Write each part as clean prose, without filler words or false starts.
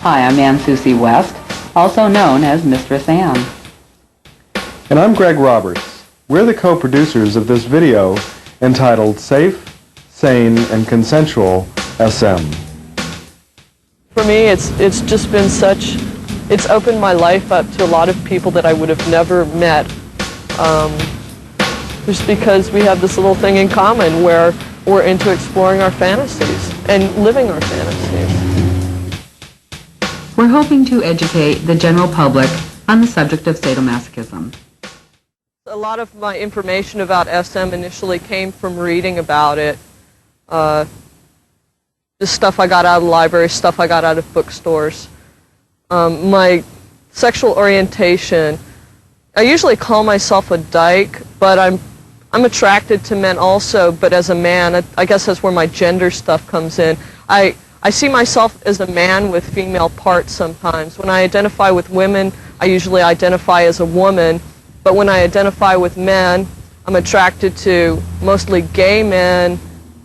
Hi, I'm Ann Susie West, also known as Mistress Ann. And I'm Greg Roberts. We're the co-producers of this video entitled Safe, Sane, and Consensual SM. For me, it's just been it's opened my life up to a lot of people that I would have never met. Just because we have this little thing in common where we're into exploring our fantasies and living our fantasies. We're hoping to educate the general public on the subject of sadomasochism. A lot of my information about SM initially came from reading about it. Just stuff I got out of the library, stuff I got out of bookstores. My sexual orientation, I usually call myself a dyke, but I'm attracted to men also, but as a man, I guess that's where my gender stuff comes in. I see myself as a man with female parts sometimes. When I identify with women, I usually identify as a woman, but when I identify with men, I'm attracted to mostly gay men,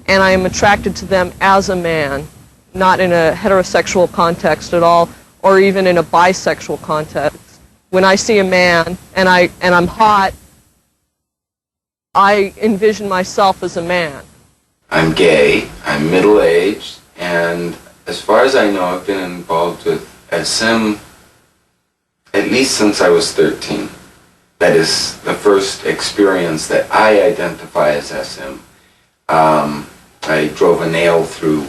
and I am attracted to them as a man, not in a heterosexual context at all, or even in a bisexual context. When I see a man and I'm hot, I envision myself as a man. I'm gay, I'm middle-aged, and as far as I know, I've been involved with SM at least since I was 13. That is the first experience that I identify as SM. I drove a nail through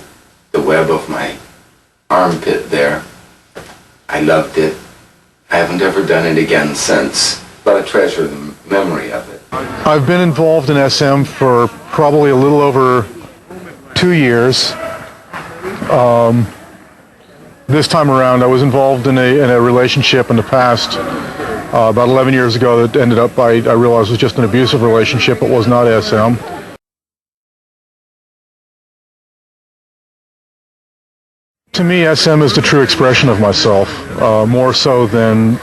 the web of my armpit there. I loved it. I haven't ever done it again since, but I treasure the memory of it. I've been involved in SM for probably a little over 2 years. This time around, I was involved in a relationship in the past about 11 years ago that ended up, I realized, was just an abusive relationship. It was not SM. To me, SM is the true expression of myself, more so than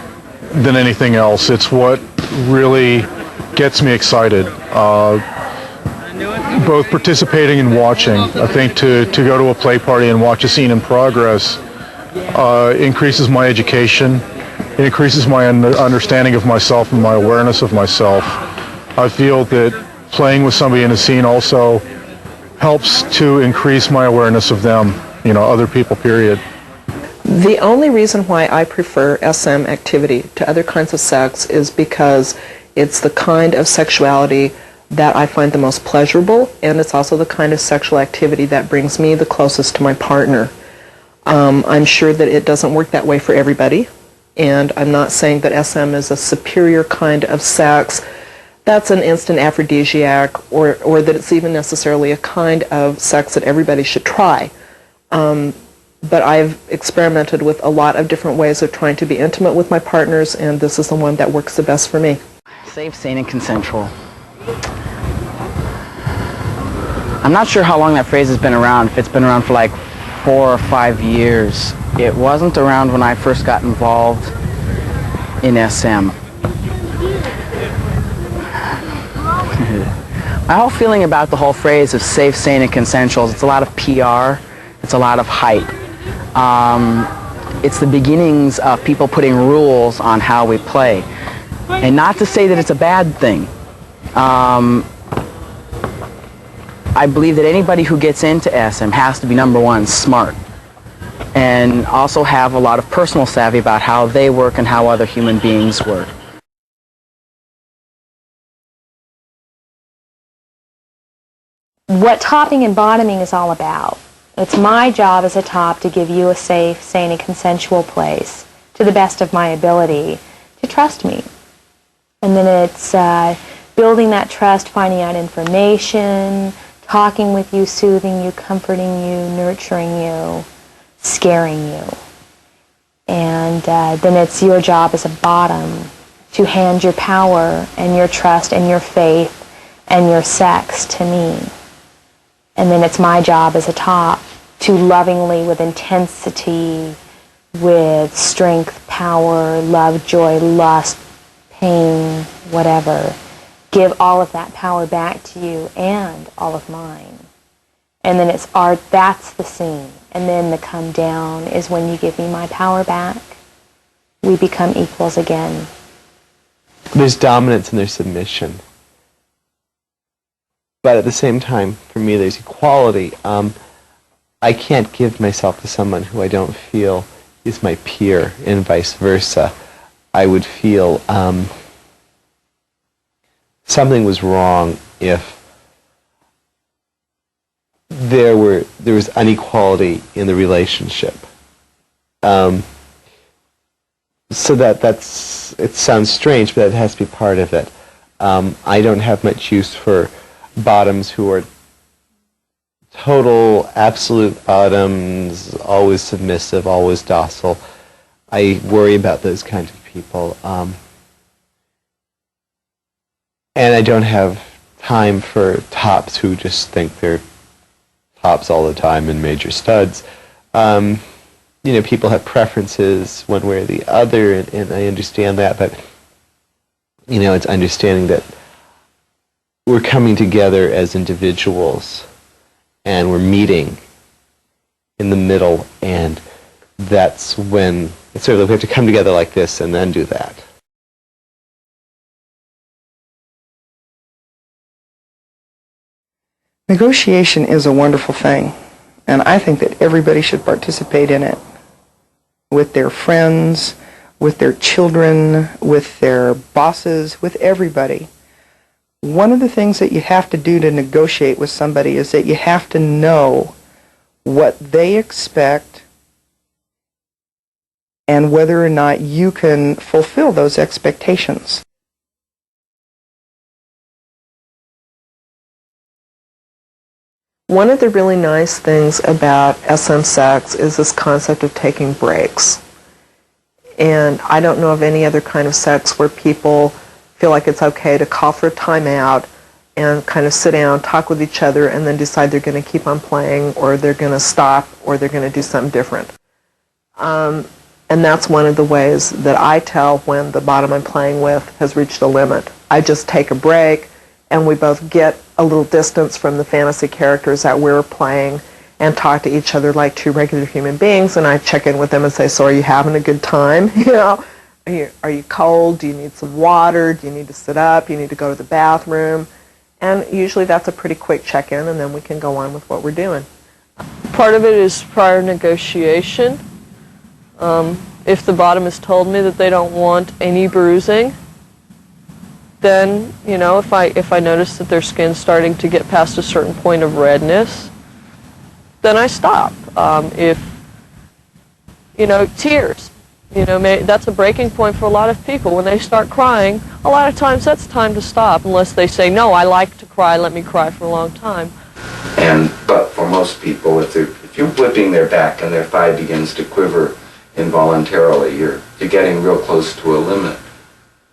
anything else. It's what really gets me excited. Both participating and watching. I think to go to a play party and watch a scene in progress increases my education. It increases my understanding of myself and my awareness of myself. I feel that playing with somebody in a scene also helps to increase my awareness of them, other people, period. The only reason why I prefer SM activity to other kinds of sex is because it's the kind of sexuality that I find the most pleasurable, and it's also the kind of sexual activity that brings me the closest to my partner. I'm sure that it doesn't work that way for everybody, and I'm not saying that SM is a superior kind of sex that's an instant aphrodisiac, or that it's even necessarily a kind of sex that everybody should try. But I've experimented with a lot of different ways of trying to be intimate with my partners, and this is the one that works the best for me. Safe, sane, and consensual. I'm not sure how long that phrase has been around, if it's been around for like 4 or 5 years. It wasn't around when I first got involved in SM. My whole feeling about the whole phrase of safe, sane, and consensual is it's a lot of PR, it's a lot of hype. It's the beginnings of people putting rules on how we play. And not to say that it's a bad thing. I believe that anybody who gets into SM has to be, number one, smart, and also have a lot of personal savvy about how they work and how other human beings work. What topping and bottoming is all about. It's my job as a top to give you a safe, sane, and consensual place, to the best of my ability, to trust me. And then it's building that trust, finding out information, talking with you, soothing you, comforting you, nurturing you, scaring you. And then it's your job as a bottom to hand your power and your trust and your faith and your sex to me. And then it's my job as a top to lovingly, with intensity, with strength, power, love, joy, lust, pain, whatever, give all of that power back to you and all of mine. And then it's art, that's the scene. And then the come down is when you give me my power back. We become equals again. There's dominance and there's submission. But at the same time, for me, there's equality. I can't give myself to someone who I don't feel is my peer, and vice versa. I would feel something was wrong if there was inequality in the relationship. So it sounds strange, but that has to be part of it. I don't have much use for bottoms who are total, absolute bottoms, always submissive, always docile. I worry about those kinds of people. And I don't have time for tops who just think they're tops all the time and major studs. People have preferences one way or the other, and I understand that, but, it's understanding that we're coming together as individuals, and we're meeting in the middle, and that's when it's sort of like we have to come together like this and then do that. Negotiation is a wonderful thing, and I think that everybody should participate in it with their friends, with their children, with their bosses, with everybody. One of the things that you have to do to negotiate with somebody is that you have to know what they expect and whether or not you can fulfill those expectations. One of the really nice things about SM sex is this concept of taking breaks. And I don't know of any other kind of sex where people feel like it's okay to call for a timeout and kind of sit down, talk with each other, and then decide they're going to keep on playing, or they're going to stop, or they're going to do something different. And that's one of the ways that I tell when the bottom I'm playing with has reached a limit. I just take a break, and we both get a little distance from the fantasy characters that we're playing and talk to each other like two regular human beings, and I check in with them and say, so are you having a good time? Are you cold? Do you need some water? Do you need to sit up? Do you need to go to the bathroom? And usually that's a pretty quick check-in, and then we can go on with what we're doing. Part of it is prior negotiation. If the bottom has told me that they don't want any bruising, then, if I notice that their skin's starting to get past a certain point of redness, then I stop. Tears. That's a breaking point for a lot of people. When they start crying, a lot of times that's time to stop, unless they say, no, I like to cry, let me cry for a long time. But for most people, if you're whipping their back and their thigh begins to quiver involuntarily, you're getting real close to a limit.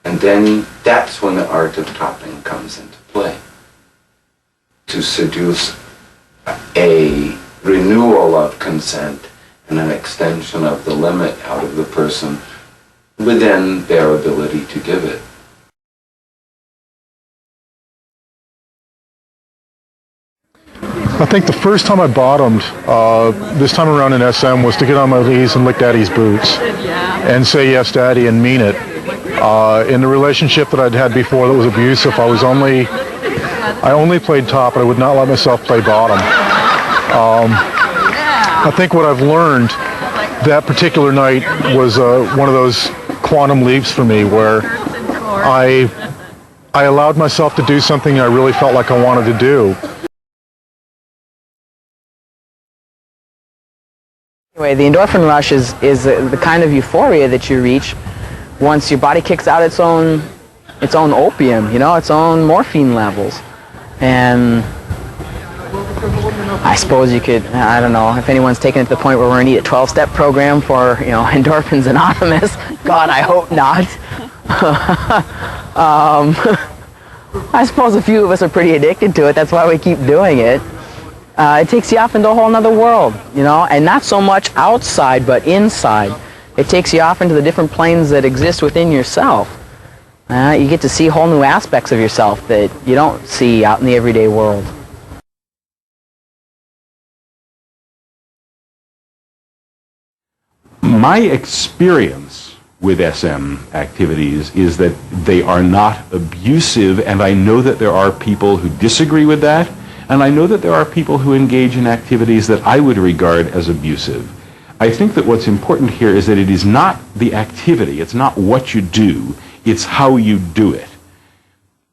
And then that's when the art of topping comes into play, to seduce a renewal of consent and an extension of the limit out of the person within their ability to give it. I think the first time I bottomed, this time around in SM, was to get on my knees and lick Daddy's boots and say, yes, Daddy, and mean it. In the relationship that I'd had before that was abusive, I only played top, but I would not let myself play bottom. I think what I've learned that particular night was one of those quantum leaps for me, where I allowed myself to do something I really felt like I wanted to do. Anyway, the endorphin rush is the kind of euphoria that you reach once your body kicks out its own opium, its own morphine levels. And I suppose you could, I don't know, if anyone's taken it to the point where we're going to need a 12-step program for, Endorphins Anonymous. God, I hope not. I suppose a few of us are pretty addicted to it. That's why we keep doing it. It takes you off into a whole other world, and not so much outside, but inside. It takes you off into the different planes that exist within yourself. You get to see whole new aspects of yourself that you don't see out in the everyday world. My experience with SM activities is that they are not abusive, and I know that there are people who disagree with that, and I know that there are people who engage in activities that I would regard as abusive. I think that what's important here is that it is not the activity, it's not what you do, it's how you do it.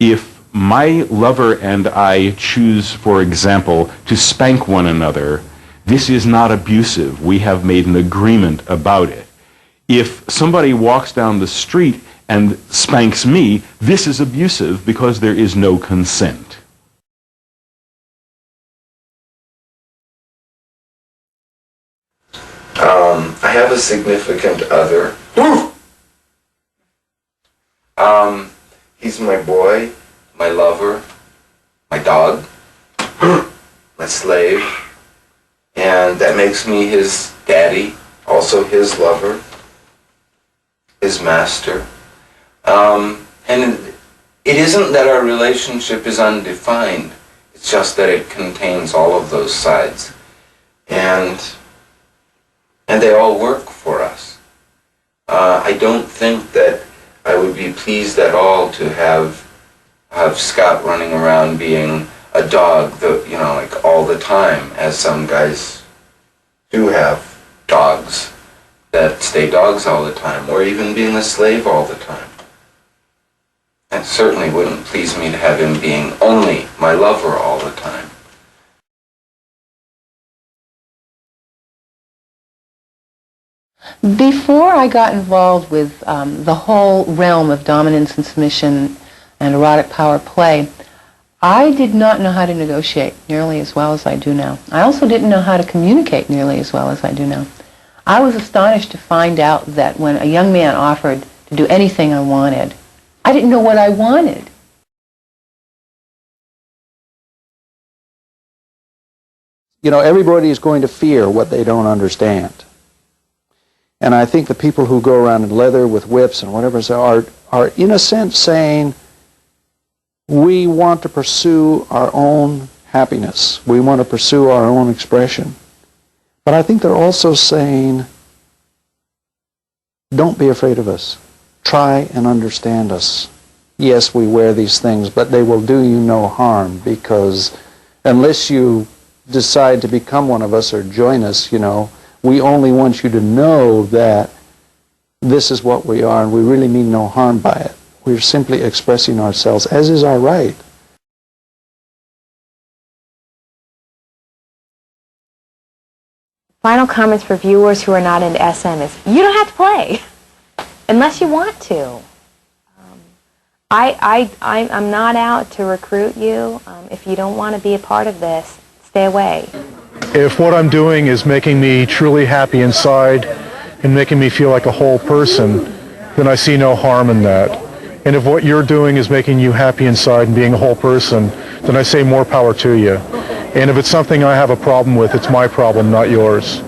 If my lover and I choose, for example, to spank one another, this is not abusive. We have made an agreement about it. If somebody walks down the street and spanks me, this is abusive because there is no consent. I have a significant other. He's my boy, my lover, my dog, my slave, and that makes me his daddy, also his lover, his master. And it isn't that our relationship is undefined, it's just that it contains all of those sides. And they all work for us. I don't think that I would be pleased at all to have Scott running around being a dog, like all the time, as some guys do have dogs that stay dogs all the time, or even being a slave all the time. That certainly wouldn't please me to have him being only my lover all the time. Before I got involved with the whole realm of dominance and submission and erotic power play, I did not know how to negotiate nearly as well as I do now. I also didn't know how to communicate nearly as well as I do now. I was astonished to find out that when a young man offered to do anything I wanted, I didn't know what I wanted. You know, everybody is going to fear what they don't understand. And I think the people who go around in leather with whips and whatever are in a sense saying, we want to pursue our own happiness. We want to pursue our own expression. But I think they're also saying, don't be afraid of us. Try and understand us. Yes, we wear these things, but they will do you no harm, because unless you decide to become one of us or join us, you know, we only want you to know that this is what we are, and we really mean no harm by it. We're simply expressing ourselves, as is our right. Final comments for viewers who are not into SM is, you don't have to play unless you want to. I'm not out to recruit you. If you don't want to be a part of this, stay away. If what I'm doing is making me truly happy inside and making me feel like a whole person, then I see no harm in that. And if what you're doing is making you happy inside and being a whole person, then I say more power to you. And if it's something I have a problem with, it's my problem, not yours.